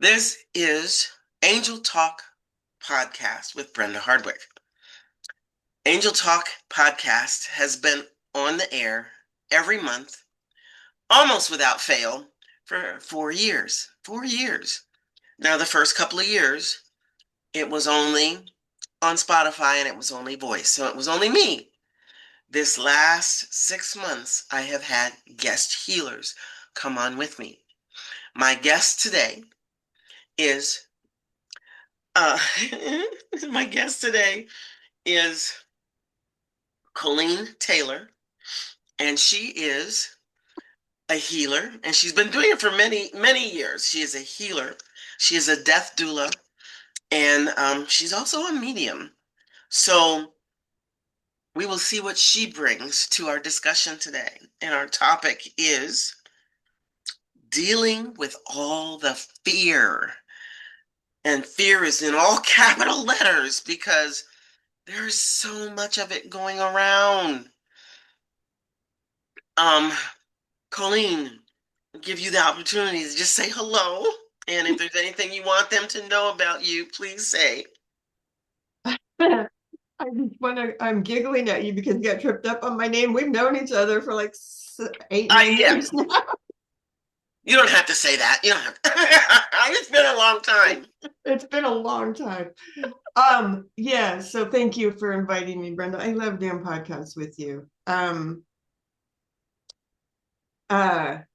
This is Angel Talk Podcast with Brenda Hardwick. Angel Talk Podcast has been on the air every month, almost without fail, for 4 years. 4 years. Now, the first couple of years, it was only on Spotify and it was only voice. So it was only me. This last 6 months, I have had guest healers come on with me. My guest today is uh, my guest today is Colleen Taylor, and she is a healer, and she's been doing it for many, many years. She is a healer. She is a death doula, and she's also a medium. So we will see what she brings to our discussion today. And our topic is dealing with all the fear. And fear is in all capital letters because there's so much of it going around. Um, Colleen, I'll give you the opportunity to just say hello. And if there's anything you want them to know about you, please say. I'm giggling at you because you got tripped up on my name. We've known each other for like 8, 9 Yeah, years now. you don't have to say that. You don't have to. It's been a long time. It's been a long time. Yeah, so thank you for inviting me, Brenda. I love doing podcasts with you.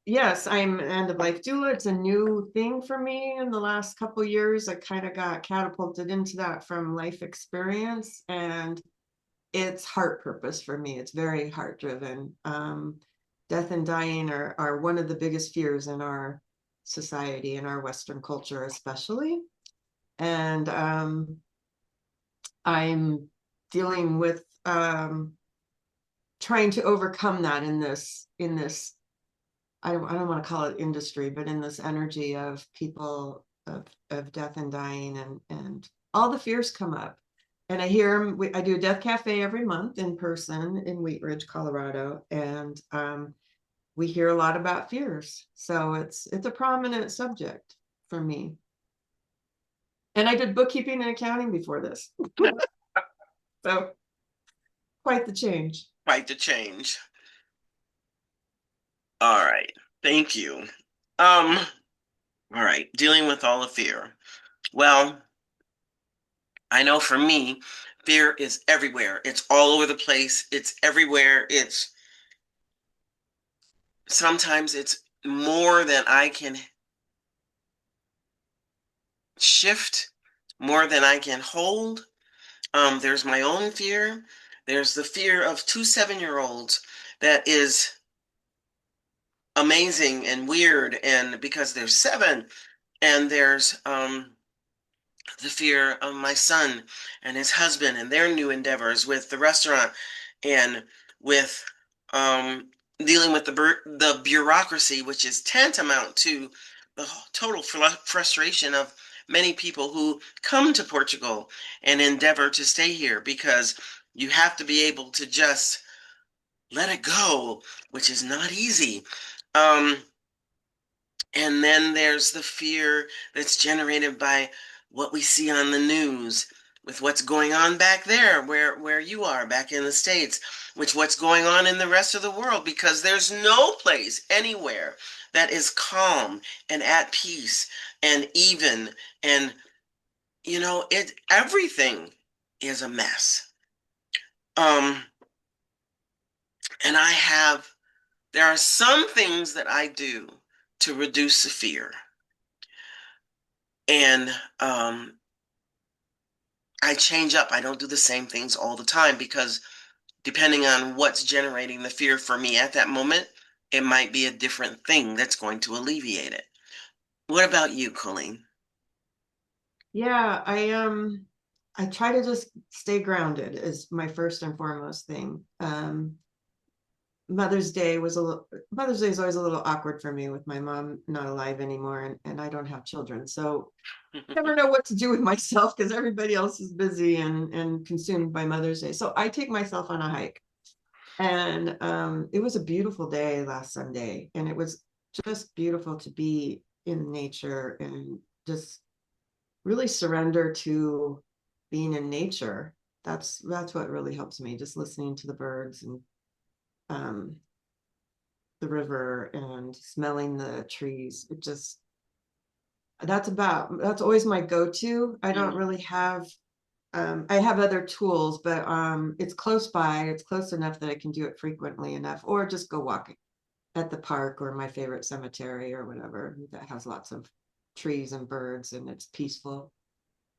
Yes, I'm an end of life doula. It's a new thing for me in the last couple years. I kind of got catapulted into that from life experience, and it's heart purpose for me. It's very heart driven. Death and dying are one of the biggest fears in our society, in our Western culture, especially. And I'm dealing with trying to overcome that in this I don't want to call it industry, but in this energy of people of death and dying, and all the fears come up. And I hear them. I do a death cafe every month in person in Wheat Ridge, Colorado, and we hear a lot about fears. So it's a prominent subject for me. And I did bookkeeping and accounting before this, so quite the change. Quite the change. All right. Thank you. Um, all right. Dealing with all the fear. Well, I know for me, fear is everywhere. It's all over the place. It's everywhere. Sometimes it's more than I can shift, more than I can hold. There's my own fear. There's the fear of 2 7-year-olds that is amazing and weird, and because they're 7, and there's the fear of my son and his husband and their new endeavors with the restaurant, and with dealing with the bureaucracy, which is tantamount to the total frustration of many people who come to Portugal and endeavor to stay here, because you have to be able to just let it go, which is not easy. Um, and then there's the fear that's generated by what we see on the news, with what's going on back there where you are back in the States, which what's going on in the rest of the world, because there's no place anywhere that is calm and at peace and even, and everything is a mess. Um and there are some things that I do to reduce the fear. And I change up. I don't do the same things all the time, because depending on what's generating the fear for me at that moment, it might be a different thing that's going to alleviate it. What about you, Colleen? Yeah, I try to just stay grounded is my first and foremost thing. Mother's Day is always a little awkward for me with my mom not alive anymore, and I don't have children. So I never know what to do with myself because everybody else is busy and consumed by Mother's Day. So I take myself on a hike. And it was a beautiful day last Sunday, and it was just beautiful to be in nature and just really surrender to being in nature. That's what really helps me, just listening to the birds and um, the river and smelling the trees. It just that's always my go-to. I don't really have I have other tools, but it's close by. It's close enough that I can do it frequently enough, or just go walking at the park or my favorite cemetery or whatever that has lots of trees and birds and it's peaceful.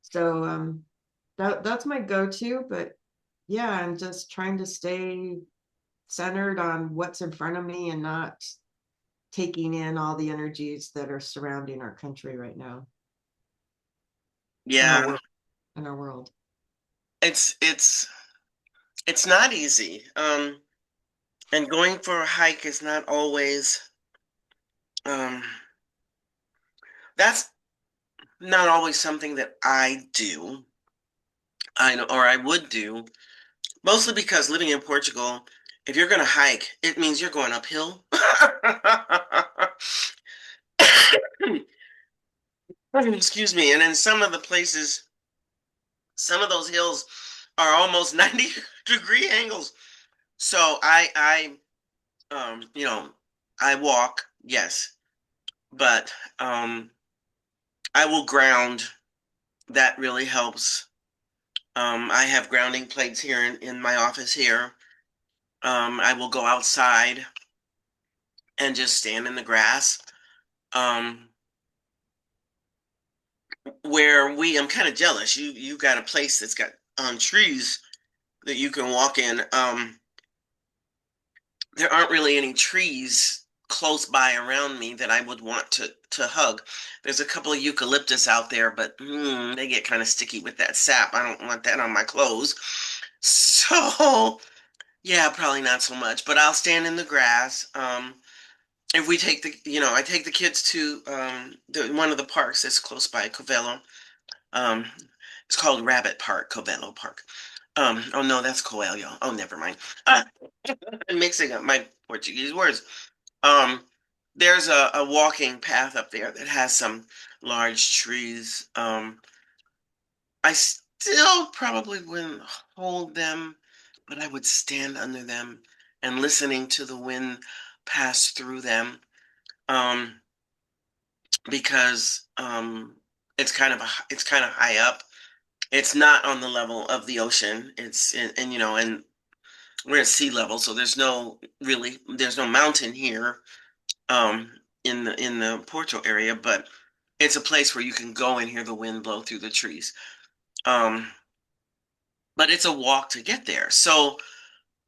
So that's my go-to, but yeah, I'm just trying to stay centered on what's in front of me and not taking in all the energies that are surrounding our country right now and our Yeah, world and our world. it's it's it's not easy. And going for a hike is not always um that's not always something that I do. I know, or I would do, mostly because living in Portugal, if you're going to hike, it means you're going uphill. Excuse me. And in some of the places, some of those hills are almost 90-degree angles. So I walk, yes, but I will ground. That really helps. I have grounding plates here in my office here. I will go outside and just stand in the grass. Um, I'm kind of jealous. You got a place that's got trees that you can walk in. There aren't really any trees close by around me that I would want to hug. There's a couple of eucalyptus out there, but they get kind of sticky with that sap. I don't want that on my clothes. So yeah, probably not so much. But I'll stand in the grass. If we take I take the kids to one of the parks that's close by, Covelo. Um, it's called Rabbit Park, Covelo Park. Oh no, that's Coelho. Oh, never mind. I'm mixing up my Portuguese words. Um, there's a walking path up there that has some large trees. I still probably wouldn't hold them, but I would stand under them and listening to the wind pass through them. Um, because it's kind of high up. It's not on the level of the ocean. And we're at sea level, so there's no mountain here um in the Porto area, but it's a place where you can go and hear the wind blow through the trees. Um, but it's a walk to get there. So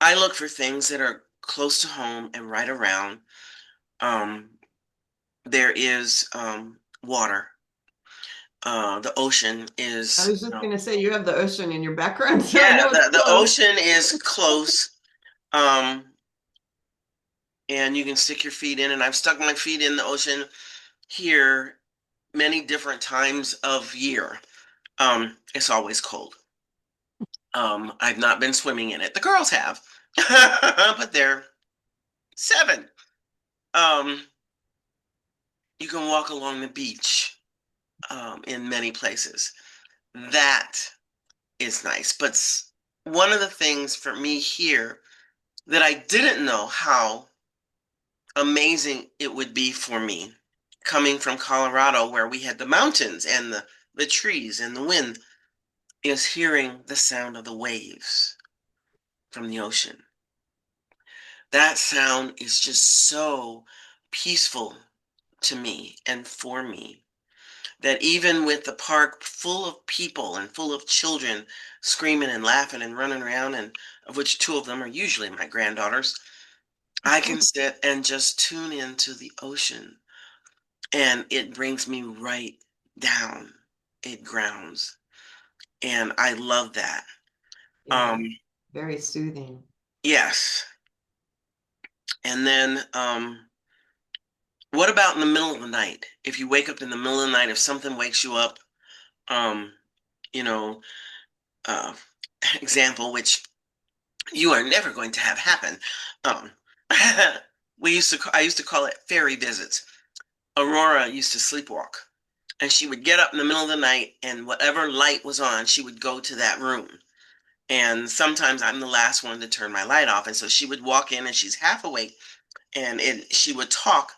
I look for things that are close to home and right around. Um, there is water. The ocean I is, was just gonna say you have the ocean in your background, so I yeah, know it's the close. ocean is close. Um, and you can stick your feet in, and I've stuck my feet in the ocean here many different times of year. It's always cold. I've not been swimming in it. The girls have, but they're 7. Um, you can walk along the beach in many places. That is nice. But one of the things for me here that I didn't know how amazing it would be for me coming from Colorado, where we had the mountains and the trees and the wind, is hearing the sound of the waves from the ocean. That sound is just so peaceful to me and for me that even with the park full of people and full of children screaming and laughing and running around, and of which 2 of them are usually my granddaughters, I can sit and just tune into the ocean, and it brings me right down. It grounds, and I love that. Yeah, Um, very soothing. yes. And then what about in the middle of the night? If you wake up in the middle of the night, if something wakes you up, um, you know, uh, example, which you are never going to have happen. Um, I used to call it fairy visits. Aurora used to sleepwalk. And she would get up in the middle of the night, and whatever light was on, she would go to that room. And sometimes I'm the last one to turn my light off. And so she would walk in and she's half awake, and she would talk,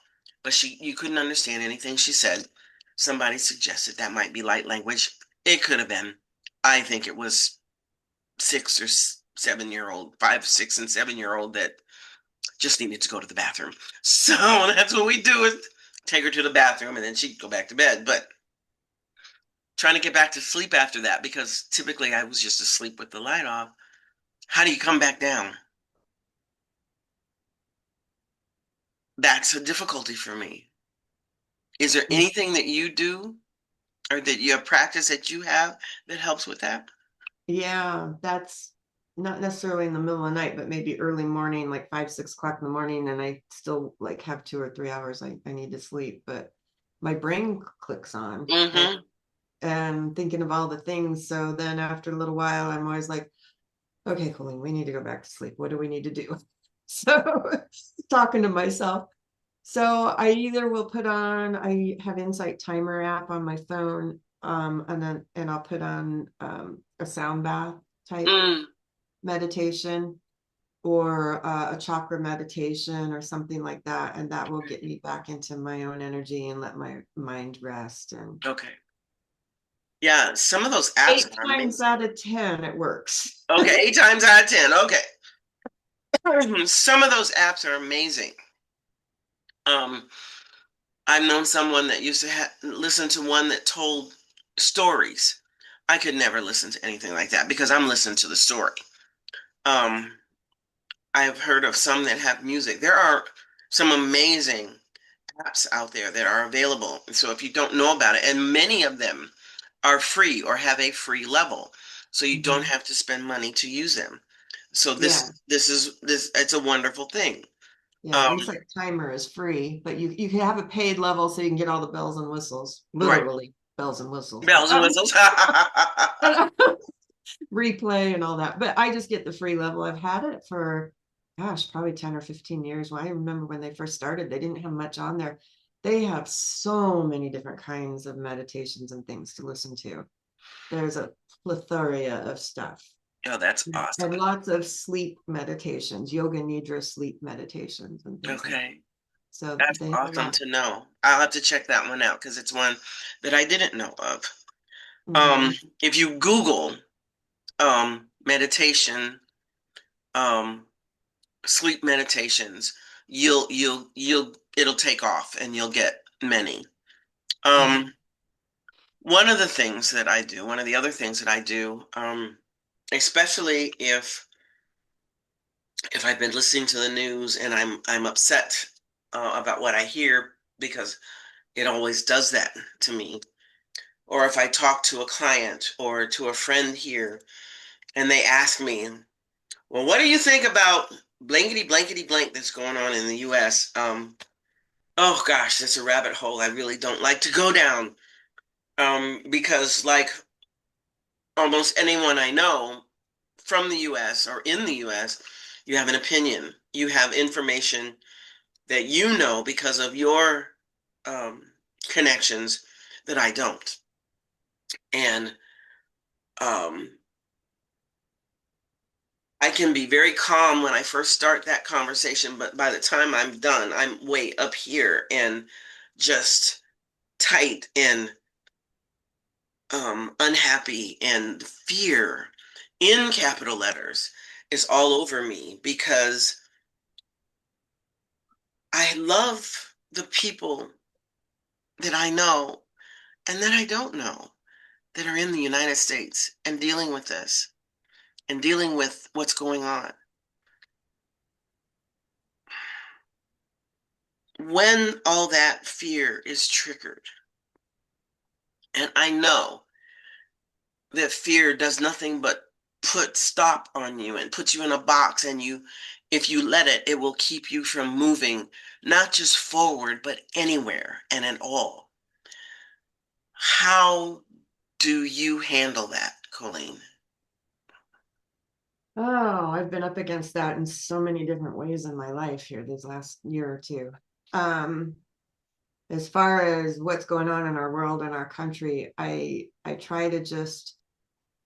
but you couldn't understand anything she said. Somebody suggested that might be light language. It could have been. I think it was 6 or 7 year old, 5, 6, and 7 year old that just needed to go to the bathroom. So that's what we do, is take her to the bathroom and then she'd go back to bed. But trying to get back to sleep after that, because typically I was just asleep with the light off. How do you come back down? That's a difficulty for me. Is there anything that you do or that you have practice that you have that helps with that? Yeah, that's not necessarily in the middle of the night, but maybe early morning, like 5, 6 o'clock in the morning, and I still like have 2 or 3 hours I need to sleep, but my brain clicks on Mm-hmm. and thinking of all the things. So then after a little while, I'm always like, okay, Colleen, we need to go back to sleep. What do we need to do? So talking to myself. So I either will put on, I have Insight Timer app on my phone, and I'll put on a sound bath type Mm. meditation, or a chakra meditation or something like that, and that will get me back into my own energy and let my mind rest. And Okay. Yeah, some of those apps eight are times amazing. out of 10 it works. Okay, 8 times out of 10. Okay. Some of those apps are amazing. Um, I've known someone that used to listen to one that told stories. I could never listen to anything like that because I'm listening to the story. Um, I've heard of some that have music. There are some amazing apps out there that are available. So if you don't know about it, and many of them are free or have a free level, so you don't Mhm. have to spend money to use them. So Yeah, this it's a wonderful thing. yeah. Um, Insight Timer is free, but you can have a paid level so you can get all the bells and whistles, right. literally bells and whistles. Bells and whistles. Replay and all that. But I just get the free level. I've had it for, gosh, probably 10 or 15 years. Well, I remember when they first started, they didn't have much on there. They have so many different kinds of meditations and things to listen to. There's a plethora of stuff. Oh, that's And awesome. lots of sleep meditations, yoga nidra sleep meditations and things like that. Okay. So That's they have a awesome lot. to know. I'll have to check that one out because it's one that I didn't know of. Mm-hmm. If you Google meditation, um, sleep meditations, it'll take off and you'll get many. Mm-hmm. Um, one of the other things that I do, especially if I've been listening to the news and I'm upset about what I hear, because it always does that to me. Or if I talk to a client or to a friend here and they ask me, well, what do you think about blankety blankety blank that's going on in the US? Oh gosh, that's a rabbit hole I really don't like to go down. Because like almost anyone I know from the US or in the US, you have an opinion. You have information that you know because of your um, connections that I don't. And um, I can be very calm when I first start that conversation, but by the time I'm done, I'm way up here and just tight and unhappy, and fear in capital letters is all over me because I love the people that I know and that I don't know that are in the United States and dealing with this and dealing with what's going on. When all that fear is triggered, and I know that fear does nothing but put stop on you and put you in a box, and if you let it, it will keep you from moving, not just forward, but anywhere and at all. How do you handle that, Colleen? Oh, I've been up against that in so many different ways in my life here this last year or two. Um, as far as what's going on in our world and our country, I try to just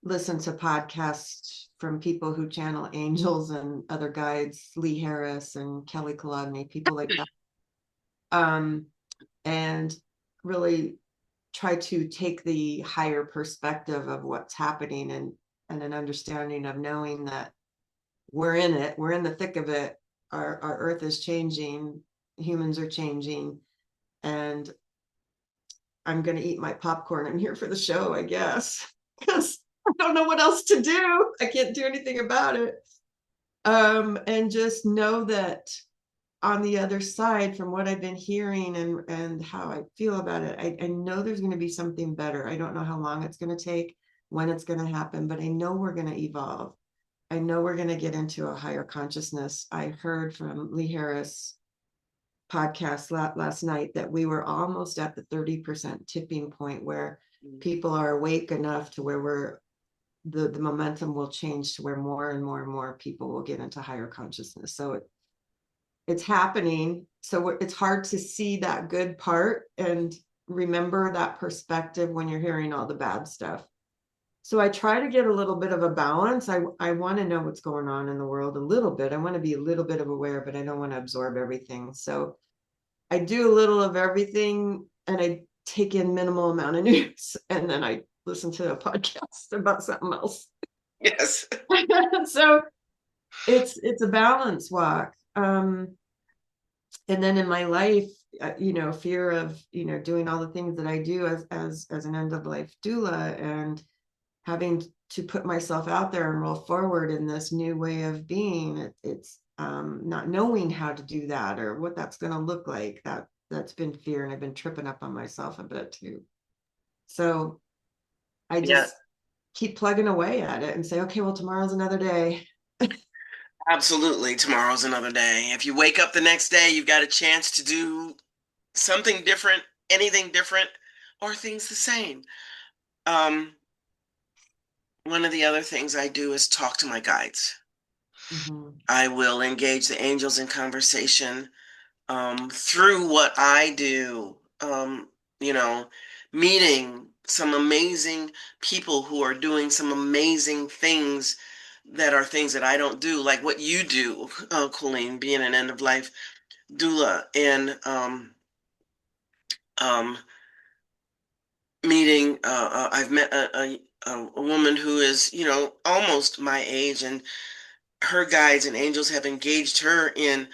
listen to podcasts from people who channel angels and other guides, Lee Harris and Kelly Kalodny, people like that. And really try to take the higher perspective of what's happening, and an understanding of knowing that we're in it, we're in the thick of it. Our earth is changing, humans are changing, and I'm going to eat my popcorn. I'm here for the show, I guess, because I don't know what else to do. I can't do anything about it. And just know that on the other side, from what I've been hearing and how I feel about it, I know there's going to be something better. I don't know how long it's going to take, when it's going to happen, but I know we're going to evolve. I know we're going to get into a higher consciousness. I heard from Lee Harris podcast last night that we were almost at the 30% tipping point where people are awake enough to where the momentum will change to where more and more and more people will get into higher consciousness. So it's happening. So it's hard to see that good part and remember that perspective when you're hearing all the bad stuff. So I try to get a little bit of a balance. I want to know what's going on in the world a little bit. I want to be a little bit of aware, but I don't want to absorb everything. So I do a little of everything, and I take in minimal amount of news, and then I listen to a podcast about something else. Yes. So it's a balance walk. And then in my life, fear of, doing all the things that I do as an end of life doula, and having to put myself out there and roll forward in this new way of being. It's not knowing how to do that or what that's going to look like. That's been fear, and I've been tripping up on myself a bit too. So I just keep plugging away at it and say, okay, well, tomorrow's another day. Absolutely. Tomorrow's another day. If you wake up the next day, you've got a chance to do something different, anything different, or things the same. One of the other things I do is talk to my guides. Mm-hmm. I will engage the angels in conversation through what I do. You know, meeting some amazing people who are doing some amazing things that are things that I don't do, like what you do, Colleen, being an end of life doula, and um, meeting. I've met a woman who is, almost my age, and her guides and angels have engaged her in.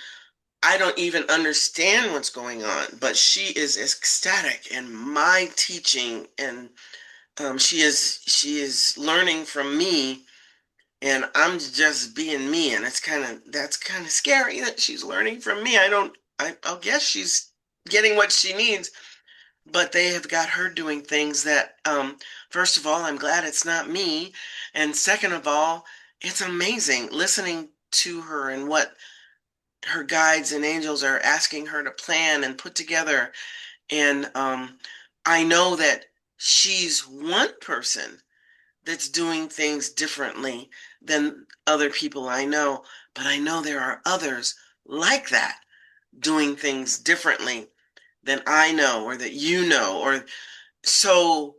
I don't even understand what's going on, but she is ecstatic in my teaching, and she is learning from me, and I'm just being me, and that's kind of scary that she's learning from me. I'll guess she's getting what she needs, but they have got her doing things that, first of all, I'm glad it's not me, and second of all, it's amazing listening to her and what her guides and angels are asking her to plan and put together. And I know that she's one person that's doing things differently than other people I know, but I know there are others like that doing things differently than I know or that you know. Or so,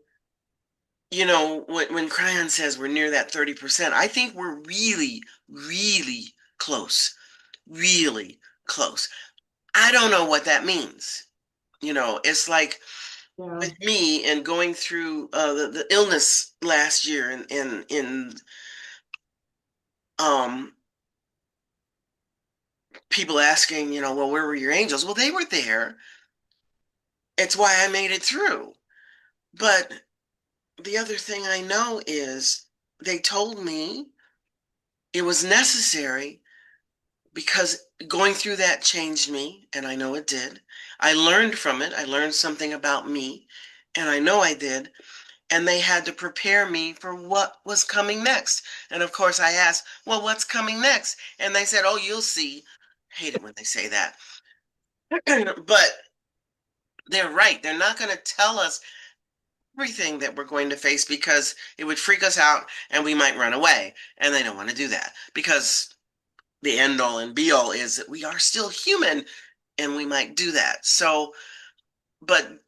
when Cryon says we're near that 30%, I think we're really, really close, really close. I don't know what that means. It's like with me and going through the illness last year, and in people asking, well, where were your angels? Well, they were there. It's why I made it through. But the other thing I know is they told me it was necessary because going through that changed me, and I know it did. I learned from it. I learned something about me, and I know I did. And they had to prepare me for what was coming next. And of course, I asked, well, what's coming next? And they said, oh, you'll see. I hate it when they say that. But they're right. They're not going to tell us everything that we're going to face because it would freak us out and we might run away. And they don't want to do that because the end all and be all is that we are still human and we might do that. So but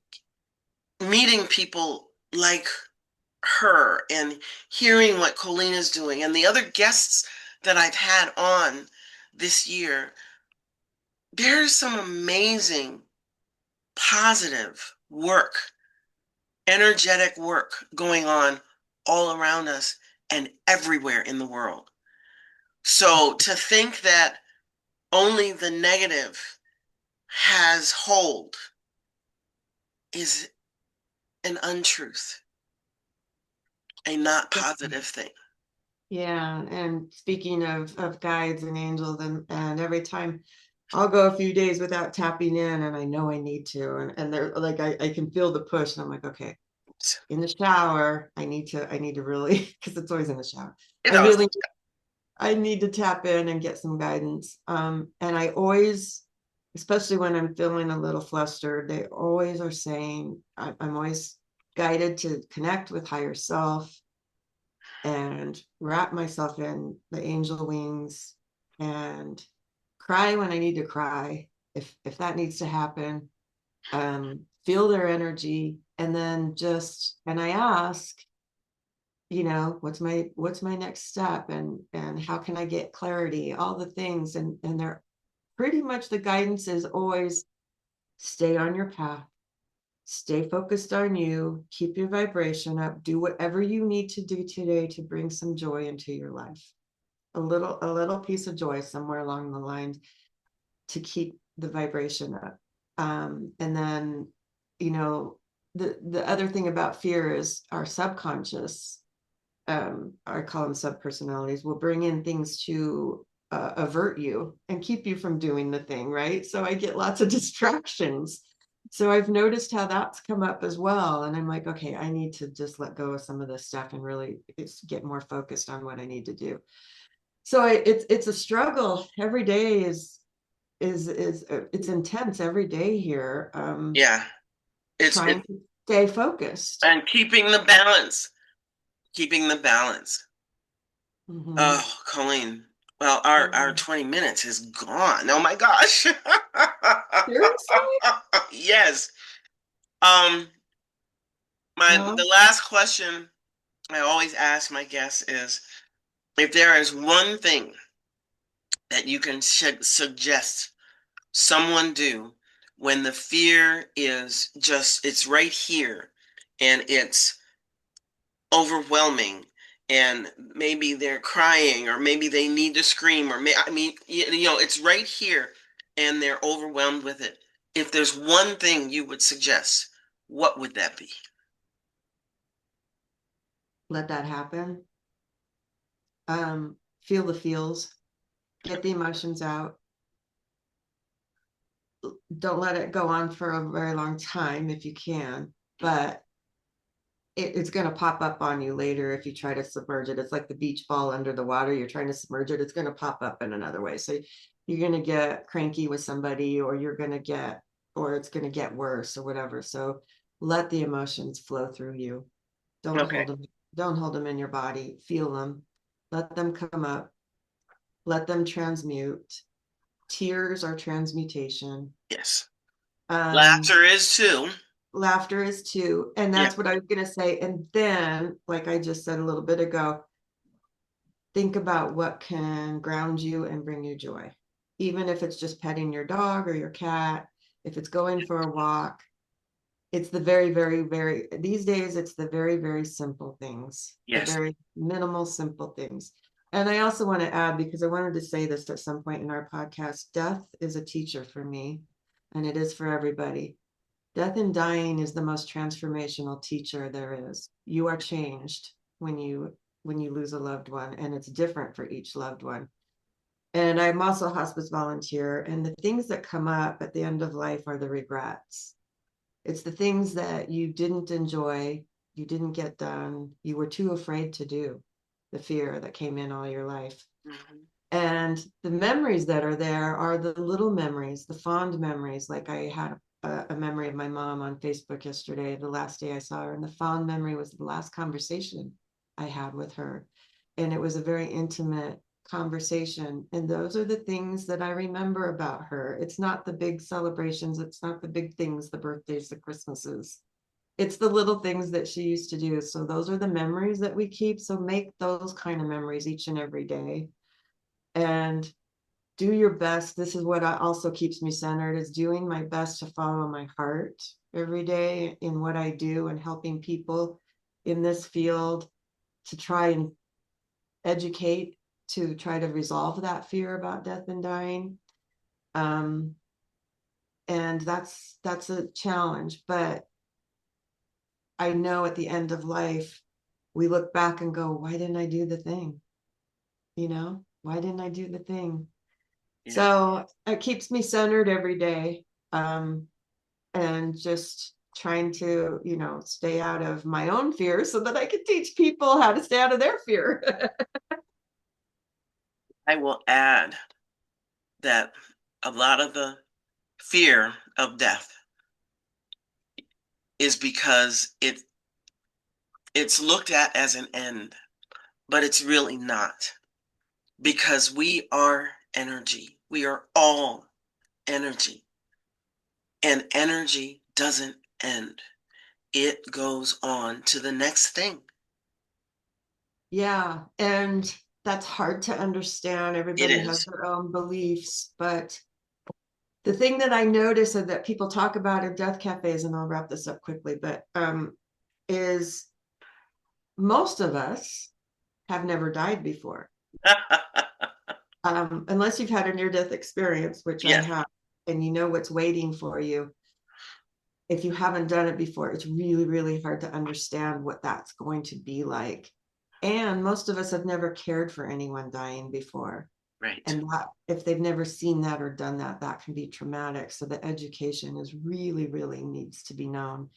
meeting people like her and hearing what Colleen is doing and the other guests that I've had on this year, there's some amazing, positive work, energetic work going on all around us and everywhere in the world. So to think that only the negative has hold is an untruth, a not positive thing. Yeah, and speaking of guides and angels, and every time I'll go a few days without tapping in, and I know I need to, and they're like I can feel the push, and I'm like, okay, in the shower, I need to really, because it's always in the shower. You I know, really I need to tap in and get some guidance. And I always, especially when I'm feeling a little flustered, they always are saying I'm always guided to connect with higher self and wrap myself in the angel wings and cry when I need to cry, if that needs to happen. Feel their energy, and then and I ask, what's my next step, and how can I get clarity, all the things, and they're pretty much, the guidance is always stay on your path, stay focused on you, keep your vibration up, do whatever you need to do today to bring some joy into your life, a little piece of joy somewhere along the line to keep the vibration up. And then, the other thing about fear is our subconscious, I call them subpersonalities, will bring in things to avert you and keep you from doing the thing, right? So I get lots of distractions. So I've noticed how that's come up as well. And I'm like, okay, I need to just let go of some of this stuff and really get more focused on what I need to do. So it's a struggle. Every day is it's intense every day here. yeah, it's Trying to stay focused. and keeping the balance, keeping the balance. Mm-hmm. Oh, Colleen. Well, our 20 minutes is gone. Oh my gosh. Seriously? Yes. Um, the Well, last question I always ask my guests is if there is one thing that you can suggest someone do when the fear is just it's right here and it's overwhelming and maybe they're crying or maybe they need to scream or I mean it's right here and they're overwhelmed with it. If there's one thing you would suggest, what would that be? let that happen. Feel the feels, get the emotions out. Don't let it go on for a very long time if you can, but it's going to pop up on you later if you try to submerge it. It's like the beach ball under the water. You're trying to submerge it, it's going to pop up in another way. So you're going to get cranky with somebody, or it's going to get worse or whatever. So let the emotions flow through you. Don't Okay. hold them. Don't hold them in your body. Feel them. Let them come up. Let them transmute. Tears are transmutation. Yes. Um, Laughter is too. Laughter is too. And Yeah. that's what I was going to say. And then, like I just said a little bit ago, think about what can ground you and bring you joy. Even if it's just petting your dog or your cat, if it's going for a walk, it's the very, very, very, these days, it's the very, very simple things, the Yes. very minimal, simple things. And I also want to add, because I wanted to say this at some point in our podcast, death is a teacher for me, and it is for everybody. Death and dying is the most transformational teacher there is. You are changed when you lose a loved one, and it's different for each loved one. And I'm also a hospice volunteer, and the things that come up at the end of life are the regrets. It's the things that you didn't enjoy, you didn't get done, you were too afraid to do, the fear that came in all your life. Mhm. And the memories that are there are the little memories, the fond memories. Like I had a memory of my mom on Facebook yesterday, the last day I saw her. And the fond memory was the last conversation I had with her. And it was a very intimate conversation. And those are the things that I remember about her. It's not the big celebrations, it's not the big things, the birthdays, the Christmases. It's the little things that she used to do. So those are the memories that we keep. So make those kind of memories each and every day. And do your best. This is what also keeps me centered, is doing my best to follow my heart every day in what I do, and helping people in this field to try and educate, to try to resolve that fear about death and dying. And that's a challenge, but I know at the end of life, we look back and go, why didn't I do the thing? Why didn't I do the thing? Yeah. So it keeps me centered every day. And just trying to, stay out of my own fear so that I can teach people how to stay out of their fear. I will add that a lot of the fear of death is because it's looked at as an end, but it's really not, because we are energy. We are all energy, and energy doesn't end. It goes on to the next thing. Yeah, and that's hard to understand. Everybody has their own beliefs, but the thing that I notice and that people talk about in death cafes, and I'll wrap this up quickly, but is most of us have never died before. Unless you've had a near-death experience, which I have, and you know what's waiting for you. If you haven't done it before, it's really, really hard to understand what that's going to be like. And most of us have never cared for anyone dying before. Right. And that, if they've never seen that or done that, that can be traumatic. So the education is really, really needs to be known.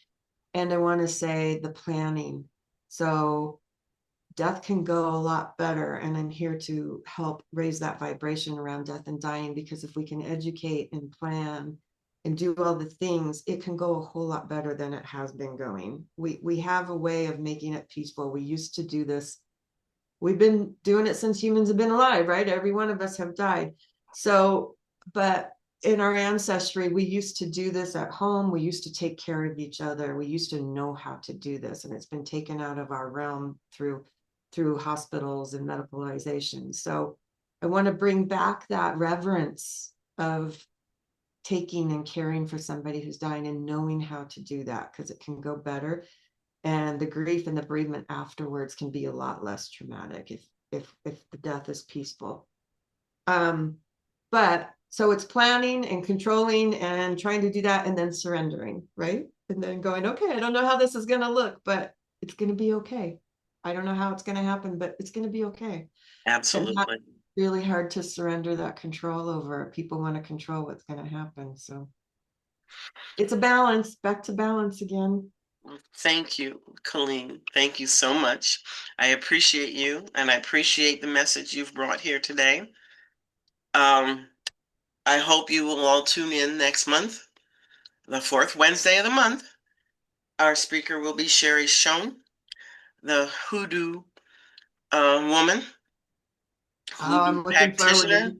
And I want to say the planning. So death can go a lot better. And I'm here to help raise that vibration around death and dying, because if we can educate and plan and do all the things, it can go a whole lot better than it has been going. We have a way of making it peaceful. We used to do this. We've been doing it since humans have been alive, right? Every one of us have died. So, but in our ancestry, we used to do this at home. We used to take care of each other. We used to know how to do this, and it's been taken out of our realm through hospitals and medicalization. So I want to bring back that reverence of taking and caring for somebody who's dying and knowing how to do that, because it can go better. And the grief and the bereavement afterwards can be a lot less traumatic if the death is peaceful. But so it's planning and controlling and trying to do that, and then surrendering, right? And then going, okay, I don't know how this is going to look, but it's going to be okay. I don't know how it's going to happen, but it's going to be okay. Absolutely. And that's really hard to surrender that control over. People want to control what's going to happen. So it's a balance, back to balance again. Thank you, Colleen. Thank you so much. I appreciate you, and I appreciate the message you've brought here today. I hope you will all tune in next month, the fourth Wednesday of the month. Our speaker will be Sherry Schoen, the hoodoo woman, I'm hoodoo looking forward practitioner. to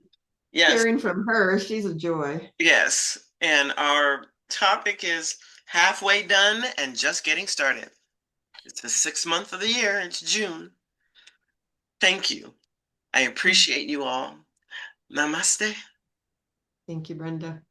Yes. hearing from her. She's a joy. Yes. And our topic is halfway done and just getting started. It's the 6th month of the year. It's June. Thank you. I appreciate you all. Namaste. Thank you, Brenda.